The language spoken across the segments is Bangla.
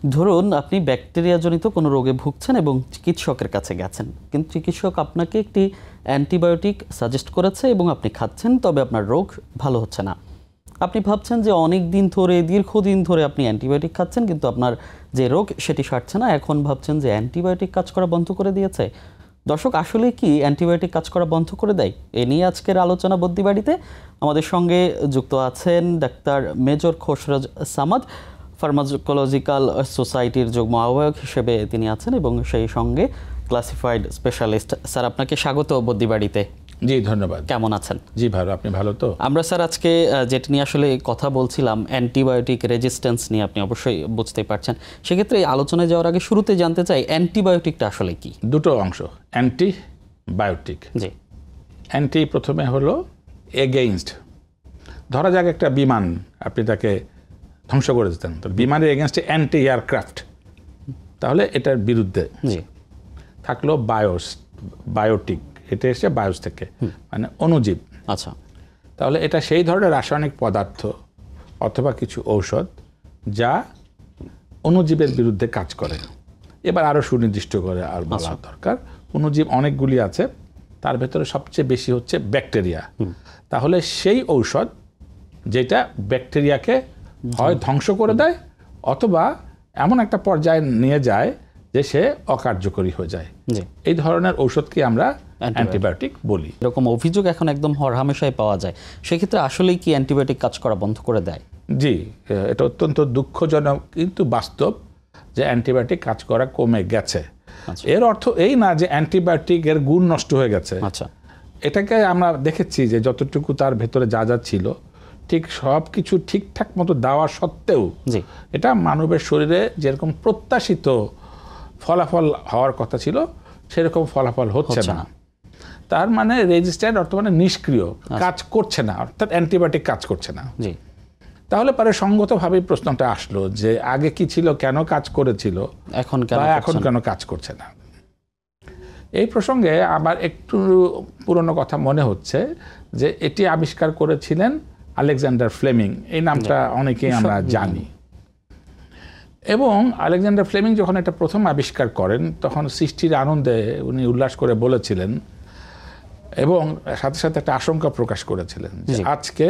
ধরুন আপনি ব্যাকটেরিয়াজনিত কোনো রোগে ভুগছেন এবং চিকিৎসকের কাছে গেছেন, কিন্তু চিকিৎসক আপনাকে একটি অ্যান্টিবায়োটিক সাজেস্ট করেছে এবং আপনি খাচ্ছেন, তবে আপনার রোগ ভালো হচ্ছে না। আপনি ভাবছেন যে অনেক দিন ধরে, দীর্ঘদিন ধরে আপনি অ্যান্টিবায়োটিক খাচ্ছেন, কিন্তু আপনার যে রোগ সেটি সারছে না। এখন ভাবছেন যে অ্যান্টিবায়োটিক কাজ করা বন্ধ করে দিয়েছে। দর্শক, আসলে কি অ্যান্টিবায়োটিক কাজ করা বন্ধ করে দেয়? এ নিয়ে আজকের আলোচনা বুদ্ধিবাড়িতে আমাদের সঙ্গে যুক্ত আছেন ডাক্তার মেজর খোসরোজ সামাদ, ফার্মাকোলজিক্যাল সোসাইটির যুগ্ম আহ্বায়ক হিসেবে তিনি আছেন, এবং সেই সঙ্গে ক্লাসিফাইড স্পেশালিস্ট। স্যার, আপনাকে স্বাগত বুদ্ধিবাড়িতে। জি, ধন্যবাদ। কেমন আছেন? জি ভালো, আপনি ভালো তো? আমরা স্যার আজকে যেটা নিয়ে আসলে কথা বলছিলাম, অ্যান্টিবায়োটিক রেজিস্ট্যান্স নিয়ে, আপনি অবশ্যই বুঝতেই পারছেন। সেক্ষেত্রে এই আলোচনায় যাওয়ার আগে শুরুতে জানতে চাই, অ্যান্টিবায়োটিকটা আসলে কি? দুটো অংশ, অ্যান্টিবায়োটিক। জি। অ্যান্টি প্রথমে হলো এগেইনস্ট। ধরা যাক একটা বিমান, আপনি তাকে ধ্বংস করে দিতেন, তো বিমানের এগেইনস্টে অ্যান্টি এয়ারক্রাফট, তাহলে এটার বিরুদ্ধে। জি। থাকলো বায়োটিক, এটা এসছে বায়োস থেকে, মানে অণুজীব। আচ্ছা। তাহলে এটা সেই ধরনের রাসায়নিক পদার্থ অথবা কিছু ঔষধ যা অণুজীবের বিরুদ্ধে কাজ করে। এবার আরও সুনির্দিষ্ট করে আর বলা দরকার, অণুজীব অনেকগুলি আছে, তার ভেতরে সবচেয়ে বেশি হচ্ছে ব্যাকটেরিয়া। তাহলে সেই ঔষধ যেটা ব্যাকটেরিয়াকে হয় ধ্বংস করে দেয় অথবা এমন একটা পর্যায়ে নিয়ে যায় যে সে অকার্যকরী হয়ে যায়, এই ধরনের ঔষধকে আমরা অ্যান্টিবায়োটিক বলি। এরকম অভিযোগ এখন একদম হরহামেশাই পাওয়া যায়। সেক্ষেত্রে আসলেই কি অ্যান্টিবায়োটিক কাজ করা বন্ধ করে দেয়? জি, এটা অত্যন্ত দুঃখজনক কিন্তু বাস্তব যে অ্যান্টিবায়োটিক কাজ করা কমে গেছে। এর অর্থ এই না যে অ্যান্টিবায়োটিকের গুণ নষ্ট হয়ে গেছে। আচ্ছা। এটাকে আমরা দেখেছি যে যতটুকু তার ভেতরে যা যা ছিল, ঠিক সব কিছু ঠিকঠাক মতো দেওয়া সত্ত্বেও এটা মানবের শরীরে যেরকম প্রত্যাশিত ফলাফল হওয়ার কথা ছিল সেরকম ফলাফল হচ্ছে না। তার মানে রেজিস্ট্যান্ট অর্থ মানে নিষ্ক্রিয়, কাজ করছে না, অর্থাৎ অ্যান্টিবায়োটিক কাজ করছে না। তাহলে পরে সঙ্গতভাবেই প্রশ্নটা আসলো যে আগে কি ছিল, কেন কাজ করেছিল, এখন কেন কাজ করছে না। এই প্রসঙ্গে আবার একটু পুরনো কথা মনে হচ্ছে যে এটি আবিষ্কার করেছিলেন আলেকজান্ডার ফ্লেমিং। এই নামটা অনেকেই আমরা জানি। এবং আলেকজান্ডার ফ্লেমিং যখন এটা প্রথম আবিষ্কার করেন তখন সৃষ্টির আনন্দে উনি উল্লাস করে বলেছিলেন এবং সাথে সাথে একটা আশঙ্কা প্রকাশ করেছিলেন যে আজকে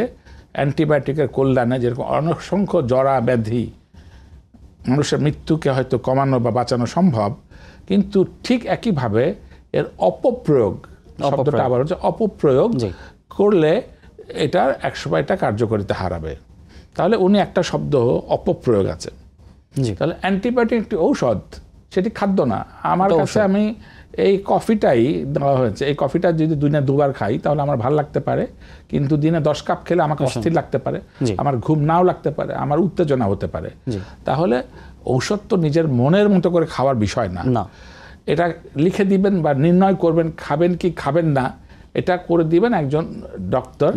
অ্যান্টিবায়োটিকের কল্যাণে যেরকম অসংখ্য জরা ব্যাধি, মানুষের মৃত্যুকে হয়তো কমানো বা বাঁচানো সম্ভব, কিন্তু ঠিক একইভাবে এর অপপ্রয়োগ, শব্দটা আবার হচ্ছে অপপ্রয়োগ করলে এটার 100টা কার্যকারিতা হারাবে। তাহলে উনি একটা শব্দ অপপ্রয়োগ আছে। তাহলে অ্যান্টিবায়োটিক একটি ঔষধ, সেটি খাদ্য না। আমার কাছে আমি এই কফিটাই দেওয়া হয়েছে, এই কফিটা যদি দিনে 2বার খাই তাহলে আমার ভালো লাগতে পারে, কিন্তু দিনে 10 কাপ খেলে আমাকে অস্থির লাগতে পারে, আমার ঘুম নাও লাগতে পারে, আমার উত্তেজনা হতে পারে। তাহলে ঔষধ তো নিজের মনের মতো করে খাওয়ার বিষয় না। এটা লিখে দিবেন বা নির্ণয় করবেন খাবেন কি খাবেন না, এটা করে দিবেন একজন ডক্টর।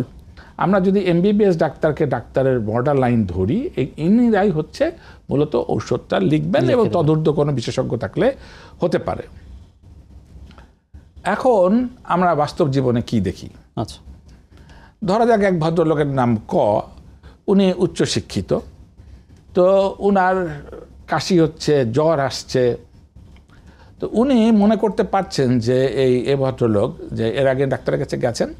আমরা যদি এমবিবিএস ডাক্তারকে ডাক্তারের বর্ডার লাইন ধরি, ইনিরাই হচ্ছে মূলত ঔষধটা লিখবেন এবং তদূর্ধ্ব কোনো বিশেষজ্ঞ থাকলে হতে পারে। এখন আমরা বাস্তব জীবনে কি দেখি? আচ্ছা, ধরা যাক এক ভদ্রলোকের নাম ক, উনি উচ্চশিক্ষিত, তো উনার কাশি হচ্ছে, জ্বর আসছে, তো উনি মনে করতে পারছেন যে এই ভদ্রলোক যে এর আগে ডাক্তারের কাছে গেছেন,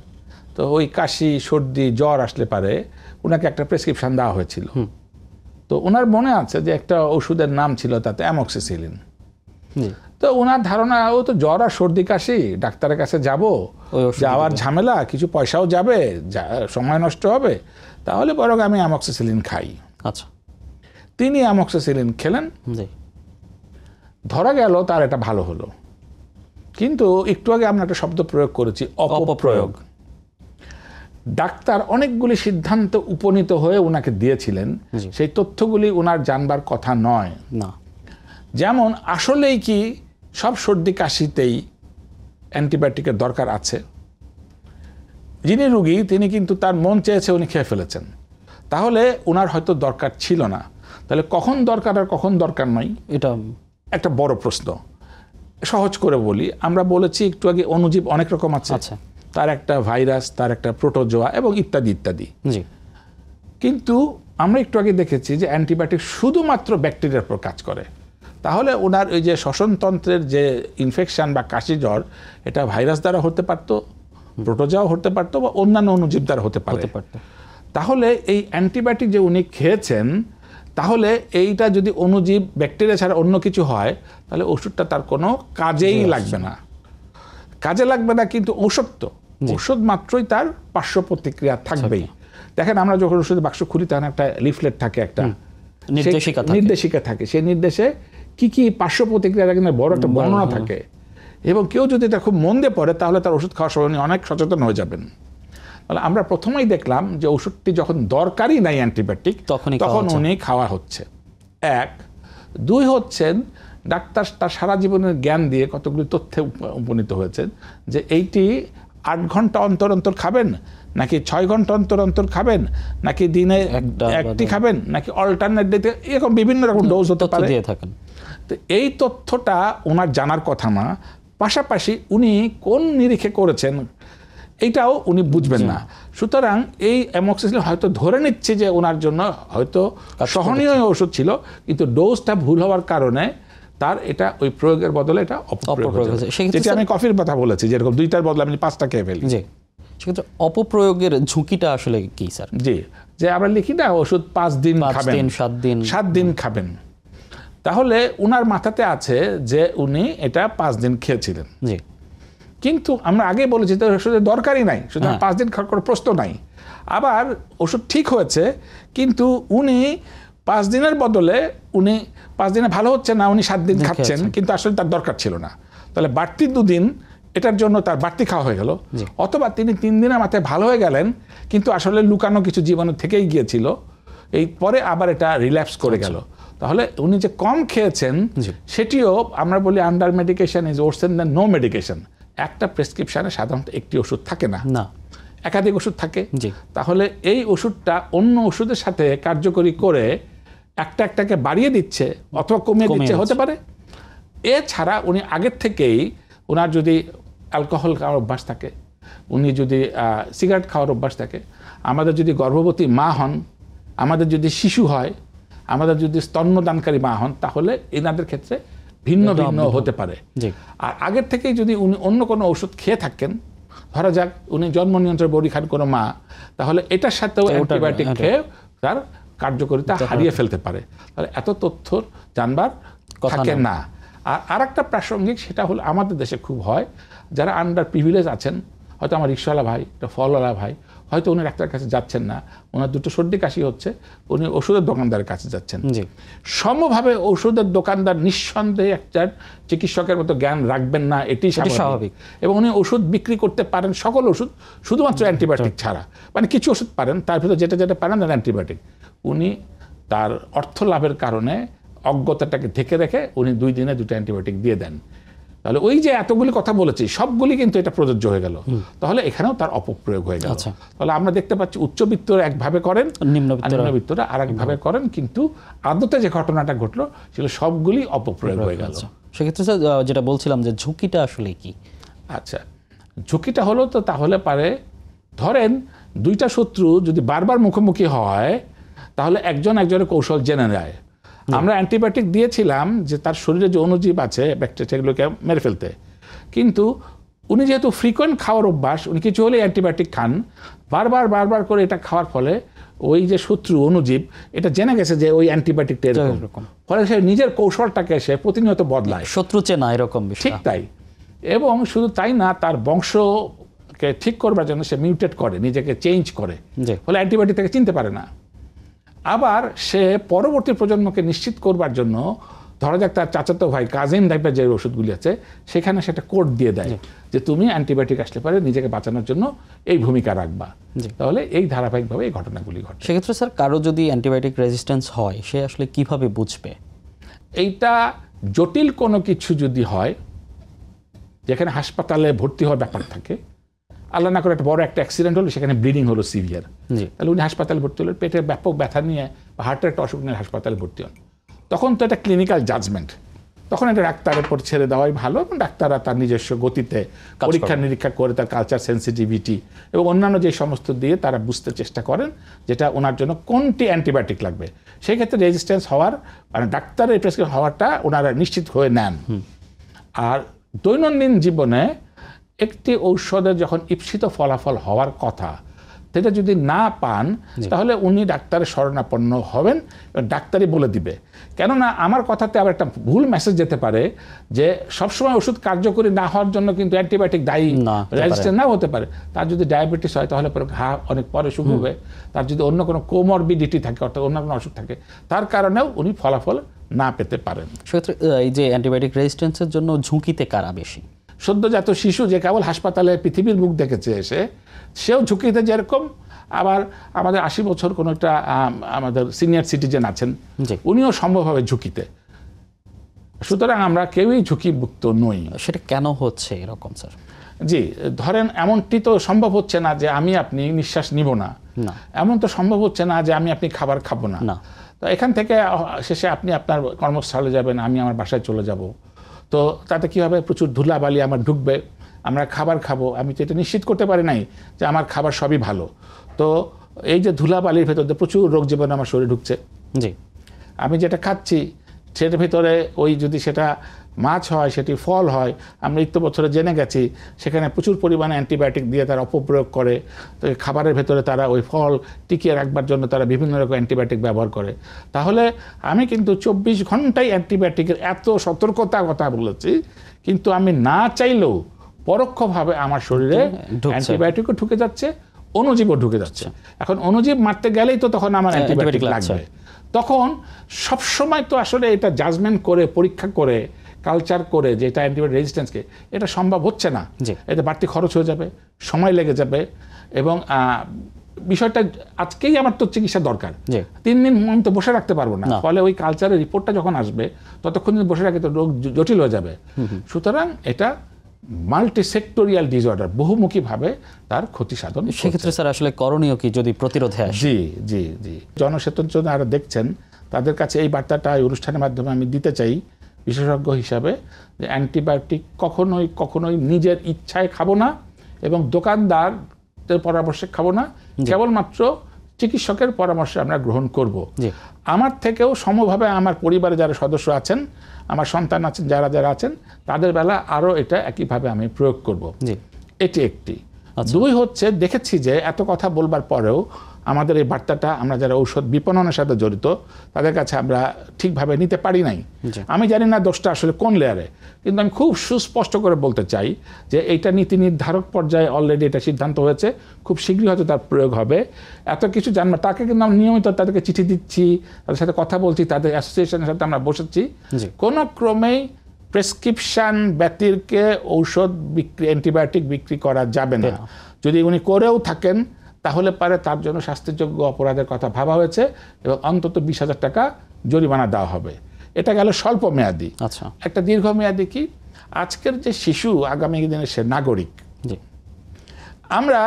তো ওই কাশি সর্দি জ্বর আসলে পারে ওনাকে একটা প্রেসক্রিপশন দেওয়া হয়েছিল। তো ওনার মনে আছে যে একটা ওষুধের নাম ছিল তাতে অ্যামক্সিসিলিন। তো ওনার ধারণা, ও তো জ্বর আর সর্দি কাশি, ডাক্তারের কাছে যাওয়ার ঝামেলা, কিছু পয়সাও যাবে, সময় নষ্ট হবে, তাহলে বরং আমি অ্যামক্সিসিলিন খাই। আচ্ছা, তিনি অ্যামক্সিসিলিন খেলেন, ধরা গেল তার এটা ভালো হলো। কিন্তু একটু আগে আমরা একটা শব্দ প্রয়োগ করেছি, অপপ্রয়োগ। ডাক্তার অনেকগুলি সিদ্ধান্ত উপনীত হয়ে ওনাকে দিয়েছিলেন, সেই তথ্যগুলি ওনার জানবার কথা নয়। যেমন আসলেই কি সব সর্দি কাশিতেই অ্যান্টিবায়োটিকের দরকার আছে? যিনি রুগী তিনি কিন্তু তার মন চেয়েছে, উনি খেয়ে ফেলেছেন, তাহলে ওনার হয়তো দরকার ছিল না। তাহলে কখন দরকার আর কখন দরকার নয়, এটা একটা বড় প্রশ্ন। সহজ করে বলি, আমরা বলেছি একটু আগে অণুজীব অনেক রকম আছে, তার একটা ভাইরাস, তার একটা প্রোটোজোয়া এবং ইত্যাদি ইত্যাদি। কিন্তু আমরা একটু আগে দেখেছি যে অ্যান্টিবায়োটিক শুধুমাত্র ব্যাকটেরিয়ার উপর কাজ করে, তাহলে ওনার ওই যে শ্বসনতন্ত্রের যে ইনফেকশন বা কাশি জ্বর, এটা ভাইরাস দ্বারা হতে পারতো, প্রোটোজোয়াও হতে পারতো, বা অন্যান্য অণুজীব দ্বারা হতে পারতো। তাহলে এই অ্যান্টিবায়োটিক যে উনি খেয়েছেন, তাহলে এইটা যদি অণুজীব ব্যাকটেরিয়া ছাড়া অন্য কিছু হয়, তাহলে ওষুধটা তার কোনো কাজেই লাগবে না। কাজে লাগবে না, কিন্তু ওষুধ তো ওষুধ মাত্রই তার পার্শ্ব প্রতিক্রিয়া থাকবেই। দেখেন, আমরা যখন ওষুধের বাক্স খুলি তখন একটা লিফলেট থাকে, একটা নির্দেশিকা থাকে, সেই নির্দেশে কি কি পার্শ্ব প্রতিক্রিয়া থাকে বড় একটা বর্ণনা থাকে, এবং কেউ যদি এটা খুব মন দিয়ে পড়ে তাহলে তার ওষুধ খাওয়ার সময় উনি অনেক সচেতন হয়ে যাবেন। তাহলে আমরা প্রথমেই দেখলাম যে ওষুধটি যখন দরকারই নাই অ্যান্টিবায়োটিক, তখন উনি খাওয়া হচ্ছে। এক, দুই হচ্ছেন ডাক্তার তার সারা জীবনের জ্ঞান দিয়ে কতগুলি তথ্যে উপনীত হয়েছেন যে এইটি 8 ঘন্টা অন্তর অন্তর খাবেন, নাকি 6 ঘন্টা অন্তর অন্তর খাবেন, নাকি দিনে একটি খাবেন, নাকি অল্টারনেট ডেতে, এরকম বিভিন্ন রকম ডোজ হতে পারে। তো এই তথ্যটা ওনার জানার কথা না, পাশাপাশি উনি কোন নিরিখে করেছেন এইটাও উনি বুঝবেন না। সুতরাং এই অ্যামক্সিসিলিন হয়তো ধরে নিচ্ছে যে ওনার জন্য হয়তো সহনীয় ওষুধ ছিল, কিন্তু ডোজটা ভুল হওয়ার কারণে তার এটা ওই প্রয়োগের বদলে এটা অপপ্রয়োগ হয়েছে। যেটা আমি কফির কথা বলেছি, যেরকম 2টার বদলে আমি 5টা খেয়ে ফেলি। সেক্ষেত্রে অপপ্রয়োগের ঝুঁকিটা আসলে কি স্যার? জি, যে আমরা লিখি না ওষুধ 5 দিন খাবেন, 7 দিন খাবেন, তাহলে উনার মাথাতে আছে যে উনি এটা 5 দিন খেয়েছিলেন। জি, কিন্তু আমরা আগে বলেছি তো ওষুধের দরকারই নাই, সুতরাং 5 দিন খাওয়ার কোনো প্রশ্ন নাই। আবার ওষুধ ঠিক হয়েছে, কিন্তু উনি 5 দিনের বদলে উনি 5 দিনে ভালো হচ্ছে না, উনি 7 দিন খাচ্ছেন, কিন্তু আসলে তার দরকার ছিল না। তাহলে বাড়তি 2 দিন এটার জন্য তার বাড়তি খাওয়া হয়ে গেল। অথবা তিনি 3 দিনের মাথায় ভালো হয়ে গেলেন, কিন্তু আসলে লুকানো কিছু জীবাণু থেকেই গিয়েছিল, এই পরে আবার এটা রিল্যাপস করে গেল। তাহলে উনি যে কম খেয়েছেন সেটিও আমরা বলি under medication is worse than no medication. একটা প্রেসক্রিপশনে সাধারণত একটি ওষুধ থাকে না, একাধিক ওষুধ থাকে। তাহলে এই ওষুধটা অন্য ওষুধের সাথে কার্যকরী করে একটাকে বাড়িয়ে দিচ্ছে অথবা কমিয়ে দিচ্ছে হতে পারে। এছাড়া উনি আগের থেকেই ওনার যদি অ্যালকোহল খাওয়ার অভ্যাস থাকে, উনি যদি সিগারেট খাওয়ার অভ্যাস থাকে, আমাদের যদি গর্ভবতী মা হন, আমাদের যদি শিশু হয়, আমাদের যদি স্তন্যদানকারী মা হন, তাহলে এনাদের ক্ষেত্রে ভিন্ন ভিন্ন হতে পারে। আর আগের থেকেই যদি উনি অন্য কোনো ওষুধ খেয়ে থাকেন, ধরা যাক উনি জন্ম নিয়ন্ত্রণ বড়ি খান কোনো মা, তাহলে এটার সাথেও অ্যান্টিবায়োটিক খেয়ে তার কার্যকারিতা হারিয়ে ফেলতে পারে। তাহলে এত তথ্য জানবার থাকে না। আর একটা প্রাসঙ্গিক, সেটা হলো আমাদের দেশে খুব হয়, যারা আন্ডার প্রিভিলেজ আছেন, হয়তো আমার রিক্সাওয়ালা ভাই, একটা ফলওয়ালা ভাই, হয়তো উনি ডাক্তারের কাছে যাচ্ছেন না, ওনার দুটো সর্দি কাশি হচ্ছে, উনি ওষুধের দোকানদারের কাছে যাচ্ছেন। সমভাবে ওষুধের দোকানদার নিঃসন্দেহে একটা চিকিৎসকের মতো জ্ঞান রাখবেন না, এটি স্বাভাবিক। এবং উনি ওষুধ বিক্রি করতে পারেন, সকল ওষুধ, শুধুমাত্র অ্যান্টিবায়োটিক ছাড়া, মানে কিছু ওষুধ পারেন, তার ভিতরে যেটা যেটা পারেন তার অ্যান্টিবায়োটিক। উনি তার অর্থ লাভের কারণে অজ্ঞতাটাকে ঢেকে রেখে উনি 2 দিনে 2টা অ্যান্টিবায়োটিক দিয়ে দেন। তাহলে ওই যে এতগুলি কথা বলেছি সবগুলি কিন্তু এটা প্রযোজ্য হয়ে গেল, তাহলে এখানেও তার অপপ্রয়োগ হয়ে গেল। তাহলে আমরা দেখতে পাচ্ছি উচ্চবিত্তরা একভাবে করেন, নিম্নবিত্তরা আরেকভাবে করেন, কিন্তু আদতে যে ঘটনাটা ঘটলো সেগুলো সবগুলি অপপ্রয়োগ হয়ে গেল। সেক্ষেত্রে যেটা বলছিলাম যে ঝুঁকিটা আসলে কি? আচ্ছা, ঝুঁকিটা হলো তো তাহলে পারে, ধরেন 2টা শত্রু যদি বারবার মুখোমুখি হয়, তাহলে একজন একজনের কৌশল জেনে নেয়। আমরা অ্যান্টিবায়োটিক দিয়েছিলাম যে তার শরীরে যে অণুজীব আছে ব্যাকটেরিয়া, সেগুলোকে মেরে ফেলতে, কিন্তু উনি যেহেতু ফ্রিকোয়েন্ট খাওয়ার অভ্যাস, উনি কিছু হলে অ্যান্টিবায়োটিক খান, বারবার করে এটা খাওয়ার ফলে ওই যে শত্রু অণুজীব এটা জেনে গেছে যে ওই অ্যান্টিবায়োটিকটা এরকম, ফলে সে নিজের কৌশলটাকে সে প্রতিনিয়ত বদলায়, শত্রু চেনা এরকম ঠিক তাই। এবং শুধু তাই না, তার বংশকে ঠিক করবার জন্য সে মিউটেট করে, নিজেকে চেঞ্জ করে, ফলে অ্যান্টিবায়োটিক থেকে চিনতে পারে না। আবার সে পরবর্তী প্রজন্মকে নিশ্চিত করবার জন্য, ধরা যাক তার চাচাতো ভাই, কাজিন টাইপের যে ওষুধগুলি আছে, সেখানে সেটা কোড দিয়ে দেয় যে তুমি অ্যান্টিবায়োটিক আসলে পারে নিজেকে বাঁচানোর জন্য এই ভূমিকা রাখবা। তাহলে এই ধারাবাহিকভাবে এই ঘটনাগুলি ঘটে। সেক্ষেত্রে স্যার কারো যদি অ্যান্টিবায়োটিক রেজিস্ট্যান্স হয়, সে আসলে কিভাবে বুঝবে? এইটা জটিল কোনো কিছু যদি হয়, যেখানে হাসপাতালে ভর্তি হওয়ার ব্যাপার থাকে, আল্লাহ না করে একটা বড় একটা অ্যাক্সিডেন্ট হলো, সেখানে ব্লিডিং হলো সিভিয়ার, তাহলে উনি হাসপাতালে ভর্তি হলেন, পেটে ব্যাপক ব্যথা নিয়ে বা হার্টের একটা অসুখ নিয়ে হাসপাতালে ভর্তি হন, তখন তো এটা ক্লিনিক্যাল জাজমেন্ট, তখন এটা ডাক্তারের উপর ছেড়ে দেওয়াই ভালো, এবং ডাক্তাররা তার নিজস্ব গতিতে পরীক্ষা নিরীক্ষা করে তার কালচার সেন্সিটিভিটি এবং অন্যান্য যে সমস্ত দিয়ে তারা বুঝতে চেষ্টা করেন যেটা ওনার জন্য কোনটি অ্যান্টিবায়োটিক লাগবে। সেই ক্ষেত্রে রেজিস্ট্যান্স হওয়ার মানে ডাক্তারের প্রেসক্রিপশন হওয়াটা ওনারা নিশ্চিত হয়ে নেন। আর দৈনন্দিন জীবনে একটি ঔষধের যখন ঈপ্সিত ফলাফল হওয়ার কথা সেটা যদি না পান তাহলে উনি ডাক্তারের শরণাপন্ন হবেন, ডাক্তারই বলে দিবে। কেননা আমার কথাতে আবার একটা ভুল মেসেজ যেতে পারে যে সবসময় ওষুধ কার্যকরী না হওয়ার জন্য কিন্তু অ্যান্টিবায়োটিক দায়ী, রেজিস্ট্যান্ট নাও হতে পারে। তার যদি ডায়াবেটিস হয় তাহলে পরে ঘা অনেক পরে শুকোবে, তার যদি অন্য কোনো কোমরবিডিটি থাকে অর্থাৎ অন্য কোনো অসুখ থাকে তার কারণেও উনি ফলাফল না পেতে পারেন। সেক্ষেত্রে এই যে অ্যান্টিবায়োটিক রেজিস্ট্যান্সের জন্য ঝুঁকিতে কারা বেশি? সদ্যজাত শিশু যে কেবল হাসপাতালে পৃথিবীর মুখ দেখেছে এসে সেও ঝুঁকিতে, যেরকম আবার আমাদের 80 বছর কোনো একটা আমাদের সিনিয়র সিটিজেন আছেন উনিও সম্ভবভাবে ঝুঁকিতে। সুতরাং আমরা কেউই ঝুঁকিমুক্ত নই। সেটা কেন হচ্ছে এরকম স্যার? জি, ধরেন এমনটি তো সম্ভব হচ্ছে না যে আমি আপনি নিঃশ্বাস নিব না, এমন তো সম্ভব হচ্ছে না যে আমি আপনি খাবার খাবো না। তো এখান থেকে শেষে আপনি আপনার কর্মস্থলে যাবেন, আমি আমার বাসায় চলে যাব। তো তাতে কী হবে, প্রচুর ধুলাবালি আমার ঢুকবে, আমরা খাবার খাবো, আমি তো এটা নিশ্চিত করতে পারি নাই যে আমার খাবার সবই ভালো। তো এই যে ধুলাবালির ভেতর দিয়ে প্রচুর রোগ জীবাণু আমার শরীরে ঢুকছে। জি, আমি যেটা খাচ্ছি সেটার ভিতরে ওই যদি সেটা মাছ হয়, সেটি ফল হয়, আমরা ইত্য বছরে জেনে গেছি সেখানে প্রচুর পরিমাণে অ্যান্টিবায়োটিক দিয়ে তারা অপপ্রয়োগ করে। তো খাবারের ভেতরে তারা ওই ফল টিকিয়ে রাখবার জন্য তারা বিভিন্ন রকম অ্যান্টিবায়োটিক ব্যবহার করে। তাহলে আমি কিন্তু 24 ঘন্টাই অ্যান্টিবায়োটিকের এত সতর্কতা কথা বলেছি, কিন্তু আমি না চাইলেও পরোক্ষভাবে আমার শরীরে অ্যান্টিবায়োটিকও ঢুকে যাচ্ছে, অণুজীবও ঢুকে যাচ্ছে। এখন অণুজীব মারতে গেলেই তো তখন আমার অ্যান্টিবায়োটিক লাগবে। তখন সবসময় তো আসলে এটা জাজমেন্ট করে পরীক্ষা করে কালচার করে যে এটা অ্যান্টিবায়োটিক রেজিস্ট্যান্সকে এটা সম্ভব হচ্ছে না। এতে বাড়তি খরচ হয়ে যাবে, সময় লেগে যাবে, এবং বিষয়টা আজকেই আমার তো চিকিৎসা দরকার, 3 দিন আমি তো বসে রাখতে পারবো না। ফলে ওই কালচারের রিপোর্টটা যখন আসবে ততক্ষণ যদি বসে রাখে তো রোগ জটিল হয়ে যাবে। সুতরাং এটা মাল্টি সেক্টোরিয়াল ডিসঅর্ডার, বহুমুখীভাবে তার ক্ষতি সাধন। সেক্ষেত্রে স্যার আসলে করণীয় কি যদি প্রতিরোধে আসে? জি জি জি, জনসচেতন যারা দেখছেন তাদের কাছে এই বার্তাটা এই অনুষ্ঠানের মাধ্যমে আমি দিতে চাই বিশেষজ্ঞ হিসাবে, যে অ্যান্টিবায়োটিক কখনোই নিজের ইচ্ছায় খাবো না এবং দোকানদারদের পরামর্শে খাবো না, কেবলমাত্র চিকিৎসকের পরামর্শে আমরা গ্রহণ করব। আমার থেকেও সমভাবে আমার পরিবারে যারা সদস্য আছেন, আমার সন্তান আছেন, যারা আছেন তাদের বেলা আরও এটা একইভাবে আমি প্রয়োগ করব। এটি একটি। 2 হচ্ছে, দেখেছি যে এত কথা বলবার পরেও আমাদের এই বার্তাটা আমরা যারা ঔষধ বিপণনের সাথে জড়িত তাদের কাছে আমরা ঠিকভাবে নিতে পারি নাই। আমি জানি না দোষটা আসলে কোন লেয়ারে, কিন্তু আমি খুব সুস্পষ্ট করে বলতে চাই যে এইটা নীতি নির্ধারক পর্যায়ে অলরেডি এটা সিদ্ধান্ত হয়েছে, খুব শীঘ্রই হয়তো তার প্রয়োগ হবে। এত কিছু জানবো তাকে কিন্তু আমরা নিয়মিত তাদেরকে চিঠি দিচ্ছি, তাদের সাথে কথা বলছি, তাদের অ্যাসোসিয়েশনের সাথে আমরা বসেছি। কোনো ক্রমেই প্রেসক্রিপশন ব্যতিরকে ঔষধ বিক্রি, অ্যান্টিবায়োটিক বিক্রি করা যাবে না। যদি উনি করেও থাকেন তাহলে পারে তার জন্য শাস্তিযোগ্য অপরাধের কথা ভাবা হয়েছে এবং অন্তত 20,000 টাকা জরিমানা দেওয়া হবে। এটা গেল স্বল্প মেয়াদী। একটা দীর্ঘমেয়াদী কি, আজকের যে শিশু আগামী দিনের সে নাগরিক, আমরা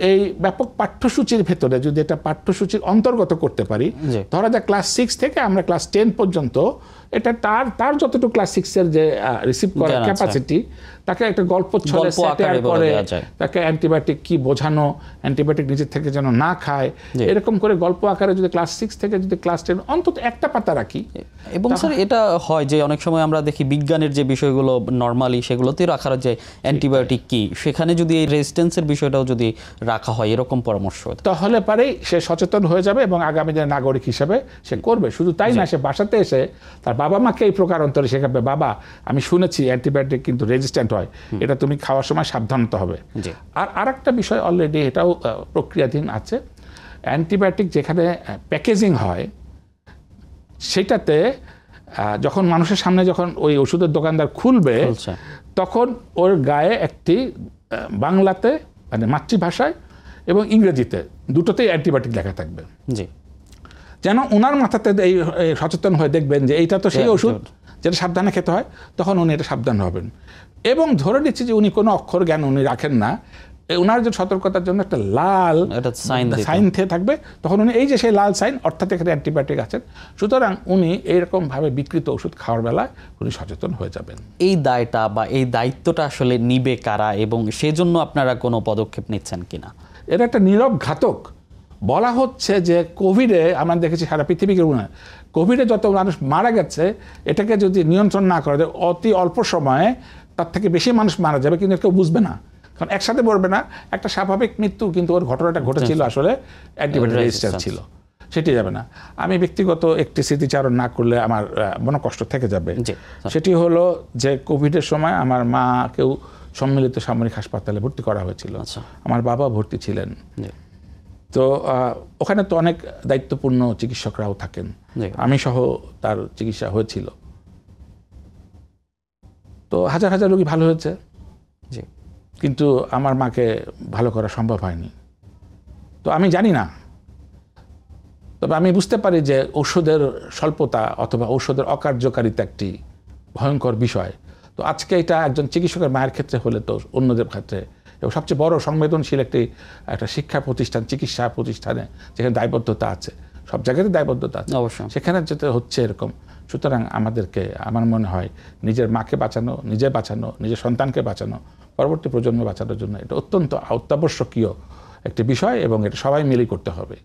এই ব্যাপক পাঠ্যসূচির ভেতরে যদি এটা পাঠ্যসূচির অন্তর্গত করতে পারি, ধরা যায় ক্লাস 6 থেকে আমরা ক্লাস 10 পর্যন্ত, এটা তার যতটুকু ক্লাস 6-এর যে রিসিভ করার ক্যাপাসিটি, তাকে একটা গল্প ছলে স্যাটায়ার করে তাকে অ্যান্টিবায়োটিক কি বোঝানো, অ্যান্টিবায়োটিক নিজের থেকে যেন না খায়, এরকম করে গল্প আকারে যদি ক্লাস 6 থেকে যদি ক্লাস 10 অন্তত একটা পাতা রাখি। এবং স্যার এটা হয় যে অনেক সময় আমরা দেখি বিজ্ঞানের যে বিষয়গুলো নর্মালি সেগুলোতেই রাখার যে অ্যান্টিবায়োটিক কি, সেখানে যদি এই রেজিস্ট্যান্সের বিষয়টাও যদি রাখা হয় এরকম পরামর্শ, তাহলে পারেই সে সচেতন হয়ে যাবে এবং আগামী দিনের নাগরিক হিসেবে সে করবে। শুধু তাই না, সে বাসাতে এসে তার বাবা মাকে এই প্রকারান্তরে শেখাবে, বাবা আমি শুনেছি অ্যান্টিবায়োটিক কিন্তু রেজিস্ট্যান্ট হয়, এটা তুমি খাওয়ার সময় সাবধান হতে হবে। আর আরেকটা বিষয় অলরেডি এটাও প্রক্রিয়াধীন আছে, অ্যান্টিবায়োটিক যেখানে প্যাকেজিং হয় সেটাতে যখন মানুষের সামনে যখন ওই ওষুধের দোকানদার খুলবে তখন ওর গায়ে একটি বাংলাতে মানে মাতৃভাষায় এবং ইংরেজিতে দুটোতেই অ্যান্টিবায়োটিক লেখা থাকবে, যেন ওনার মাথাতে এই সচেতন হয়ে দেখবেন যে এইটা তো সেই ওষুধ যেটা সাবধানে খেতে হয়, তখন উনি এটা সাবধান হবেন। এবং ধরে নিচ্ছি যে উনি কোনো অক্ষর জ্ঞান উনি রাখেন না, ওনার যে সতর্কতার জন্য একটা লাল সাইন থাকবে, তখন উনি এই যে সেই লাল সাইন অর্থাৎ এখানে অ্যান্টিবায়োটিক আছেন, সুতরাং উনি এইরকমভাবে বিকৃত ওষুধ খাওয়ার বেলায় উনি সচেতন হয়ে যাবেন। এই দায়টা বা এই দায়িত্বটা আসলে নিবে কারা এবং সেজন্য আপনারা কোনো পদক্ষেপ নিচ্ছেন কিনা? এটা একটা নীরব ঘাতক। বলা হচ্ছে যে কোভিডে আমরা দেখেছি সারা পৃথিবীকে কোভিডে যত মানুষ মারা গেছে, এটাকে যদি নিয়ন্ত্রণ না করা যায় অতি অল্প সময়ে তার থেকে বেশি মানুষ মারা যাবে, কিন্তু কেউ বুঝবে না, কারণ একসাথে মরবে না, একটা স্বাভাবিক মৃত্যু, কিন্তু ওর ঘটনাটা ঘটেছিল আসলে অ্যান্টিবায়োটিক রেজিস্ট্যান্স ছিল, সেটি যাবে না। আমি ব্যক্তিগত একটি স্মৃতিচারণ না করলে আমার মনোকষ্ট থেকে যাবে। সেটি হলো যে কোভিডের সময় আমার মাকেও সম্মিলিত সামরিক হাসপাতালে ভর্তি করা হয়েছিল, আমার বাবা ভর্তি ছিলেন। তো ওখানে তো অনেক দায়িত্বপূর্ণ চিকিৎসকরাও থাকেন, আমি সহ তার চিকিৎসা হয়েছিল। তো হাজার হাজার রোগী ভালো হয়েছে, কিন্তু আমার মাকে ভালো করা সম্ভব হয়নি। তো আমি জানি না, তবে আমি বুঝতে পারি যে ঔষধের স্বল্পতা অথবা ঔষধের অকার্যকারিতা একটি ভয়ঙ্কর বিষয়। তো আজকে এটা একজন চিকিৎসকের মায়ের ক্ষেত্রে হলে তো অন্যদের ক্ষেত্রে, এবং সবচেয়ে বড় সংবেদনশীল একটা শিক্ষা প্রতিষ্ঠান, চিকিৎসা প্রতিষ্ঠানে যেখানে দায়বদ্ধতা আছে, সব জায়গাতে দায়বদ্ধতা আছে, সেখানে যেতে হচ্ছে এরকম। সুতরাং আমাদেরকে, আমার মনে হয়, নিজের মাকে বাঁচানো, নিজের সন্তানকে বাঁচানো, পরবর্তী প্রজন্ম বাঁচানোর জন্য এটা অত্যন্ত অত্যাবশ্যকীয় একটি বিষয়, এবং এটা সবাই মিলেই করতে হবে।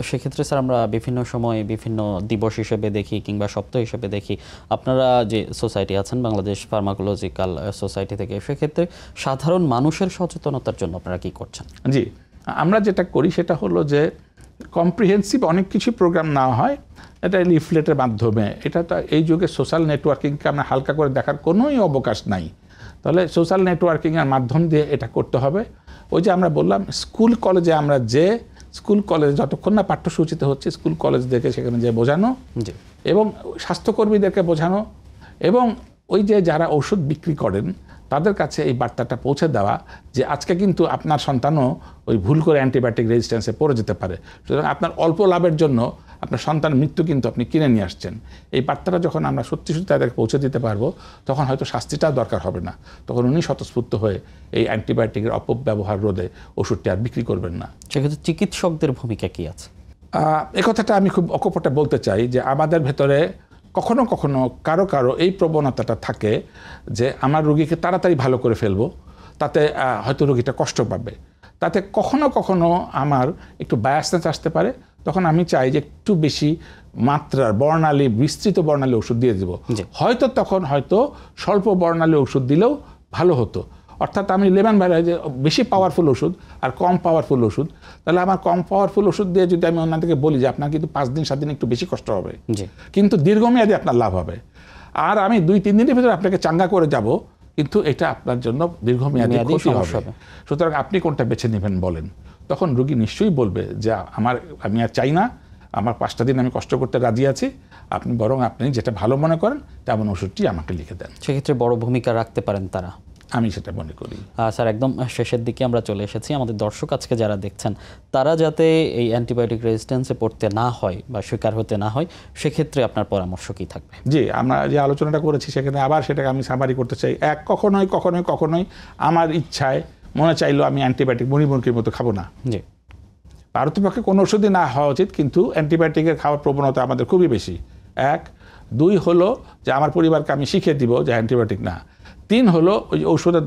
সেক্ষেত্রে স্যার আমরা বিভিন্ন সময় বিভিন্ন দিবস হিসেবে দেখি কিংবা সপ্তাহ হিসেবে দেখি আপনারা যে সোসাইটি আছেন বাংলাদেশ ফার্মাকোলজিক্যাল সোসাইটি থেকে, সেক্ষেত্রে সাধারণ মানুষের সচেতনতার জন্য আপনারা কি করছেন? জি, আমরা যেটা করি সেটা হলো যে কম্প্রিহেন্সিভ অনেক কিছু প্রোগ্রাম নেওয়া হয়, এটা লিফলেটের মাধ্যমে। এটা তো এই যুগে সোশ্যাল নেটওয়ার্কিংকে আমরা হালকা করে দেখার কোনোই অবকাশ নাই, তাহলে সোশ্যাল নেটওয়ার্কিংয়ের মাধ্যম দিয়ে এটা করতে হবে। ওই যে আমরা বললাম স্কুল কলেজে, আমরা যে স্কুল কলেজ যতক্ষণ না পাঠ্যসূচিতে হচ্ছে, স্কুল কলেজদেরকে সেখানে যে বোঝানো, এবং স্বাস্থ্যকর্মীদেরকে বোঝানো, এবং ওই যে যারা ওষুধ বিক্রি করেন তাদের কাছে এই বার্তাটা পৌঁছে দেওয়া যে আজকে কিন্তু আপনার সন্তানও ওই ভুল করে অ্যান্টিবায়োটিক রেজিস্ট্যান্সে পড়ে যেতে পারে, সুতরাং আপনার অল্প লাভের জন্য আপনার সন্তানের মৃত্যু কিন্তু আপনি কিনে নিয়ে আসছেন। এই বার্তাটা যখন আমরা সত্যি সত্যি তাদেরকে পৌঁছে দিতে পারবো, তখন হয়তো শাস্তিটাও দরকার হবে না, তখন উনি স্বতঃস্ফূর্ত হয়ে এই অ্যান্টিবায়োটিকের অপব্যবহার রোধে ওষুধটি আর বিক্রি করবেন না। সেক্ষেত্রে চিকিৎসকদের ভূমিকা কি আছে? এই কথাটা আমি খুব অকপটে বলতে চাই যে আমাদের ভেতরে কখনো কখনো কারো এই প্রবণতাটা থাকে যে আমার রোগীকে তাড়াতাড়ি ভালো করে ফেলবো, তাতে হয়তো রোগীটা কষ্ট পাবে, তাতে কখনো কখনো আমার একটু বায়াসনেস আসতে পারে। তখন আমি চাই যে একটু বেশি মাত্রার বর্ণালী, বিস্তৃত বর্ণালী ওষুধ দিয়ে দেবো, তখন হয়তো স্বল্প বর্ণালী ওষুধ দিলেও ভালো হতো। অর্থাৎ আমি লেমন ভ্যালি যে বেশি পাওয়ারফুল ওষুধ আর কম পাওয়ারফুল ওষুধ, তাহলে আমার কম পাওয়ারফুল ওষুধ দিয়ে যদি আমি অন্যদিকে বলি যে আপনার কিন্তু 5 দিন 7 দিন একটু বেশি কষ্ট হবে, কিন্তু দীর্ঘমেয়াদী আপনার লাভ হবে, আর আমি 2-3 দিনের ভিতরে আপনাকে চাঙ্গা করে যাব, কিন্তু এটা আপনার জন্য দীর্ঘমেয়াদী ক্ষতি হবে। সুতরাং আপনি কোনটা বেছে নেবেন বলেন? তখন রোগী নিশ্চয়ই বলবে যে আমি আর চাই না, আমার 5টা দিন আমি কষ্ট করতে রাজি আছি, আপনি বরং আপনি যেটা ভালো মনে করেন তেমন ওষুধটি আমাকে লিখে দেন। সেক্ষেত্রে বড় ভূমিকা রাখতে পারেন তারা, আমি সেটা মনে করি। স্যার একদম শেষের দিকে আমরা চলে এসেছি। আমাদের দর্শক আজকে যারা দেখছেন তারা যাতে এই অ্যান্টিবায়োটিক রেজিস্ট্যান্সে পড়তে না হয় বা শিকার হতে না হয়, সেক্ষেত্রে আপনার পরামর্শ কি থাকবে? জি, আমরা যে আলোচনাটা করেছি সেখানে আবার সেটাকে আমি সামারি করতে চাই। কখনোই আমার ইচ্ছায় মনে চাইলো আমি অ্যান্টিবায়োটিক মুড়িমুড়কির মতো খাবো না। জি, পারতপক্ষে কোনো ওষুধই না হওয়া উচিত, কিন্তু অ্যান্টিবায়োটিকের খাওয়ার প্রবণতা আমাদের খুবই বেশি। 1, 2 হলো যে আমার পরিবারকে আমি শিখিয়ে দিব যে অ্যান্টিবায়োটিক না। 3 হলো ওই ওষুধের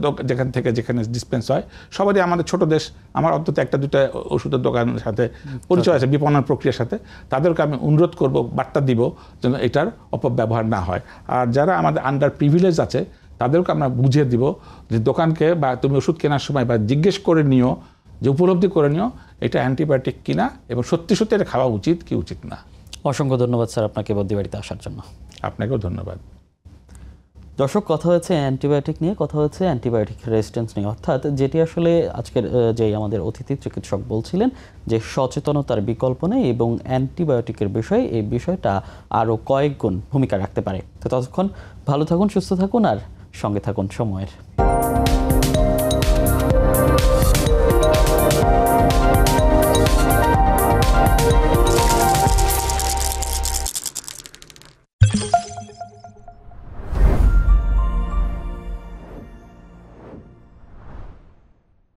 যেখানে ডিসপেন্স হয়, সবারই আমাদের ছোট দেশ, আমার অন্তত 1-2টা ওষুধের দোকানের সাথে পরিচয় আছে, বিপণন প্রক্রিয়ার সাথে, তাদেরকে আমি অনুরোধ করব, বার্তা দিব যেন এটার অপব্যবহার না হয়। আর যারা আমাদের আন্ডার প্রিভিলেজ আছে তাদেরকে আমরা বুঝিয়ে দিব যে দোকানকে বা তুমি ওষুধ কেনার সময় বা জিজ্ঞেস করে নিও, যে উপলব্ধি করে নিও এটা অ্যান্টিবায়োটিক কিনা এবং সত্যি সত্যি এটা খাওয়া উচিত কি উচিত না। অসংখ্য ধন্যবাদ স্যার আপনাকে বদ্যিবাড়িতে আসার জন্য। আপনাকেও ধন্যবাদ। দর্শক, কথা হচ্ছে অ্যান্টিবায়োটিক নিয়ে, কথা হচ্ছে অ্যান্টিবায়োটিক রেজিস্ট্যান্স নিয়ে, অর্থাৎ যেটি আসলে আজকের যে আমাদের অতিথি চিকিৎসক বলছিলেন যে সচেতনতার বিকল্প নেই এবং অ্যান্টিবায়োটিকের বিষয়ে এই বিষয়টা আরও কয়েক গুণ ভূমিকা রাখতে পারে। তো ততক্ষণ ভালো থাকুন, সুস্থ থাকুন আর সঙ্গে থাকুন সময়ের।